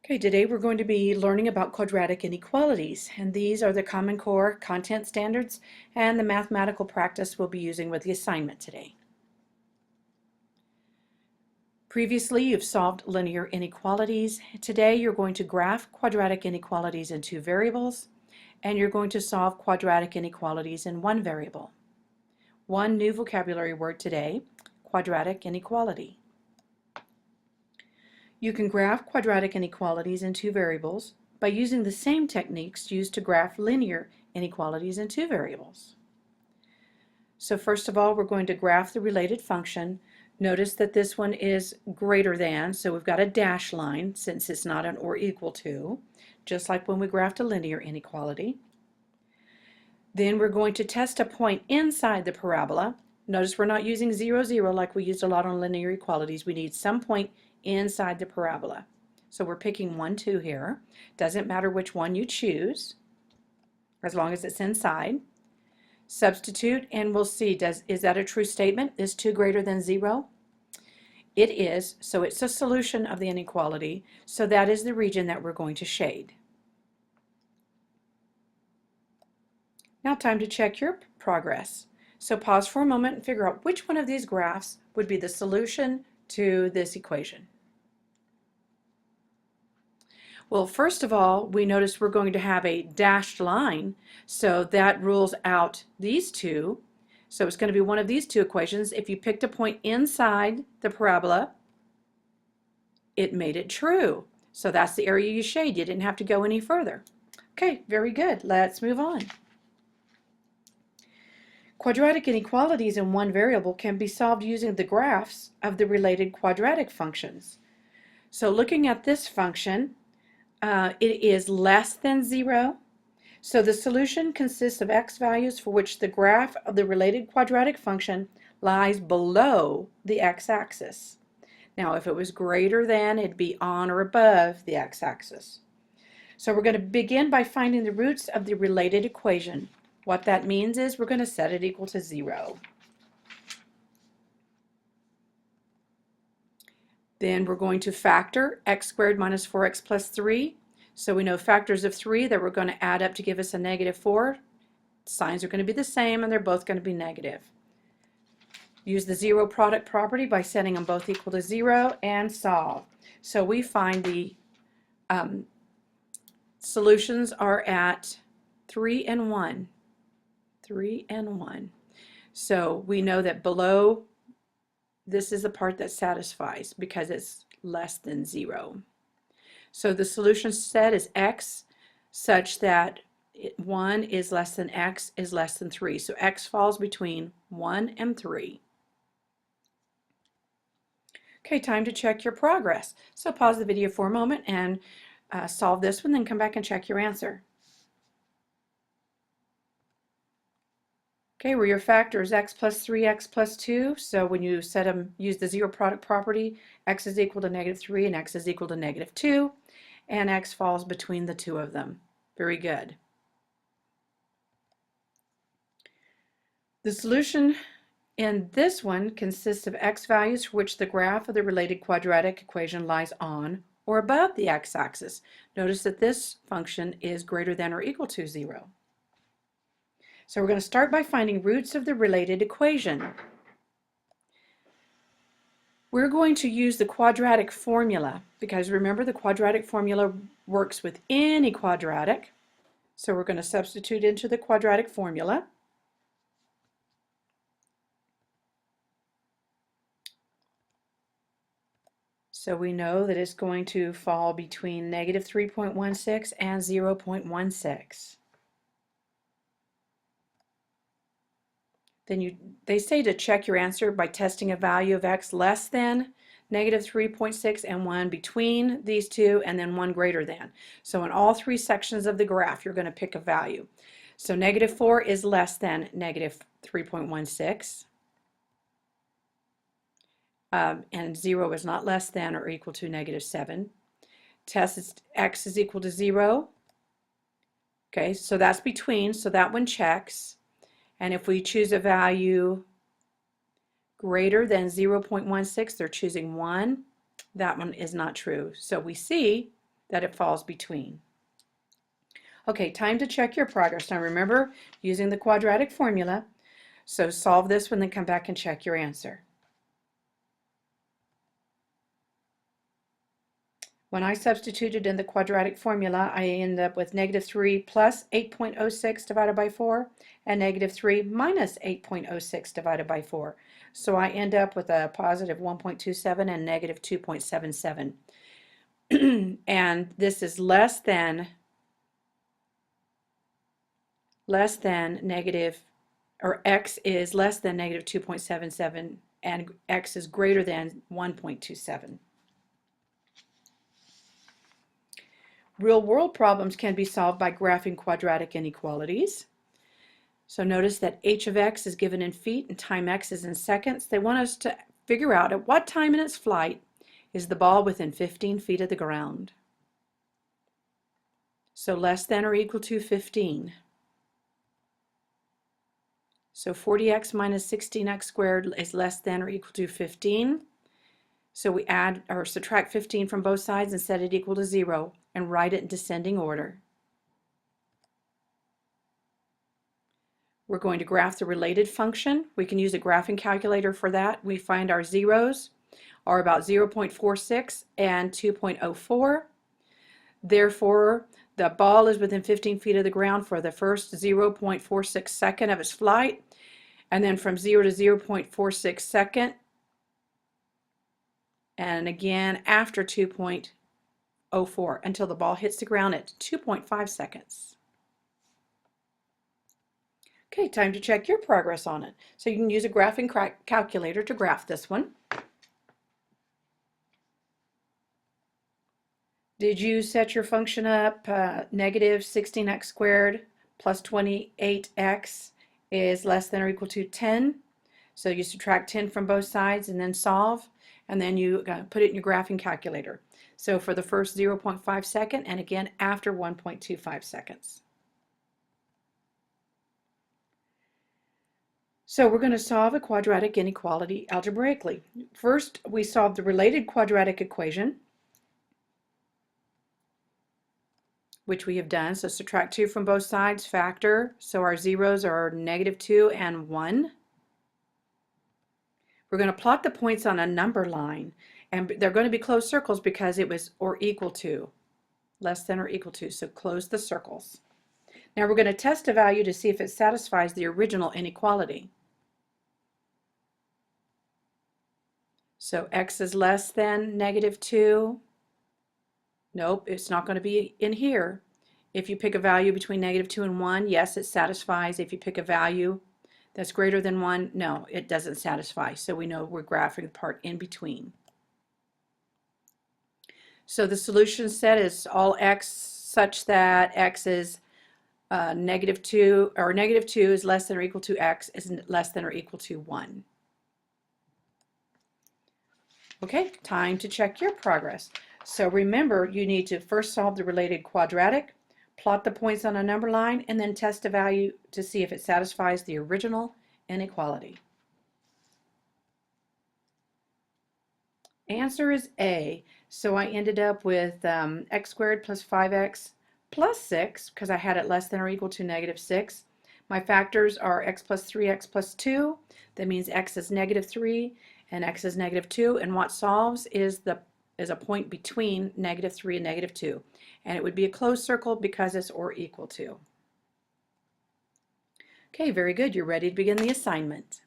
Okay, today we're going to be learning about quadratic inequalities, and these are the Common Core content standards and the mathematical practice we'll be using with the assignment today. Previously, you've solved linear inequalities. Today, you're going to graph quadratic inequalities in two variables, and you're going to solve quadratic inequalities in one variable. One new vocabulary word today, quadratic inequality. You can graph quadratic inequalities in two variables by using the same techniques used to graph linear inequalities in two variables. So first of all, we're going to graph the related function. Notice that this one is greater than, so we've got a dash line since it's not an or equal to, just like when we graphed a linear inequality. Then we're going to test a point inside the parabola. Notice we're not using 0, 0 like we used a lot on linear equalities. We need some point inside the parabola. So we're picking 1, 2 here. Doesn't matter which one you choose, as long as it's inside. Substitute, and we'll see, is that a true statement? Is 2 greater than 0? It is, so it's a solution of the inequality, so that is the region that we're going to shade. Now time to check your progress. So pause for a moment and figure out which one of these graphs would be the solution to this equation. Well, first of all, we notice we're going to have a dashed line, so that rules out these two. So it's going to be one of these two equations. If you picked a point inside the parabola, it made it true. So that's the area you shade. You didn't have to go any further. Okay, very good. Let's move on. Quadratic inequalities in one variable can be solved using the graphs of the related quadratic functions. So looking at this function, it is less than 0. So the solution consists of x values for which the graph of the related quadratic function lies below the x-axis. Now if it was greater than, it'd be on or above the x-axis. So we're going to begin by finding the roots of the related equation. What that means is we're going to set it equal to 0. Then we're going to factor x squared minus 4x plus 3. So we know factors of 3 that we're going to add up to give us a negative 4. Signs are going to be the same and they're both going to be negative. Use the zero product property by setting them both equal to 0 and solve. So we find the solutions are at 3 and 1. 3 and 1. So we know that below, this is the part that satisfies because it's less than 0. So the solution set is x such that 1 is less than x is less than 3. So x falls between 1 and 3. Okay, time to check your progress. So pause the video for a moment and solve this one, then come back and check your answer. Okay, where your factor is x plus 3, x plus 2. So when you set them, use the zero product property, x is equal to negative 3 and x is equal to negative 2. And x falls between the two of them. Very good. The solution in this one consists of x values for which the graph of the related quadratic equation lies on or above the x-axis. Notice that this function is greater than or equal to 0. So we're going to start by finding roots of the related equation. We're going to use the quadratic formula because remember the quadratic formula works with any quadratic. So we're going to substitute into the quadratic formula. So we know that it's going to fall between negative 3.16 and 0.16. Then they say to check your answer by testing a value of x less than negative 3.6 and 1 between these two, and then 1 greater than. So in all three sections of the graph, you're going to pick a value. So negative 4 is less than negative 3.16. And 0 is not less than or equal to negative 7. Test x is equal to 0. Okay, so that's between, so that one checks. And if we choose a value greater than 0.16, they're choosing 1. That one is not true. So we see that it falls between. Okay, time to check your progress. Now remember, using the quadratic formula, so solve this one, then come back and check your answer. When I substituted in the quadratic formula, I ended up with -3 plus 8.06 divided by 4 and -3 minus 8.06 divided by 4. So I end up with a positive 1.27 and negative 2.77. And this is less than negative, or x is less than negative 2.77 and x is greater than 1.27. Real-world problems can be solved by graphing quadratic inequalities. So notice that h of x is given in feet and time x is in seconds. They want us to figure out at what time in its flight is the ball within 15 feet of the ground. So less than or equal to 15. So 40x minus 16x squared is less than or equal to 15. So we add or subtract 15 from both sides and set it equal to 0 and write it in descending order. We're going to graph the related function. We can use a graphing calculator for that. We find our zeros are about 0.46 and 2.04. Therefore, the ball is within 15 feet of the ground for the first 0.46 second of its flight, and then from 0 to 0.46 second, and again after 2.04 until the ball hits the ground at 2.5 seconds. Okay, time to check your progress on it. So you can use a graphing calculator to graph this one. Did you set your function up negative 16x squared plus 28x is less than or equal to 10? So you subtract 10 from both sides and then solve, and then you put it in your graphing calculator. So for the first 0.5 second and again after 1.25 seconds. So we're going to solve a quadratic inequality algebraically. First, we solve the related quadratic equation, which we have done. So subtract 2 from both sides, factor. So our zeros are -2 and 1. We're going to plot the points on a number line, and they're going to be closed circles because it was or equal to, less than or equal to, so close the circles. Now we're going to test a value to see if it satisfies the original inequality. So x is less than -2. Nope, it's not going to be in here. If you pick a value between -2 and 1, yes, it satisfies. If you pick a value that's greater than 1, no, it doesn't satisfy. So we know we're graphing the part in between. So the solution set is all x such that x is -2, or -2 is less than or equal to x is less than or equal to 1. Okay, time to check your progress. So remember, you need to first solve the related quadratic, plot the points on a number line, and then test a value to see if it satisfies the original inequality. Answer is A. So I ended up with x squared plus 5x plus 6, because I had it less than or equal to -6. My factors are x plus 3x plus 2. That means x is -3 and x is -2. And what solves is a point between -3 and -2. And it would be a closed circle because it's or equal to. Okay, very good. You're ready to begin the assignment.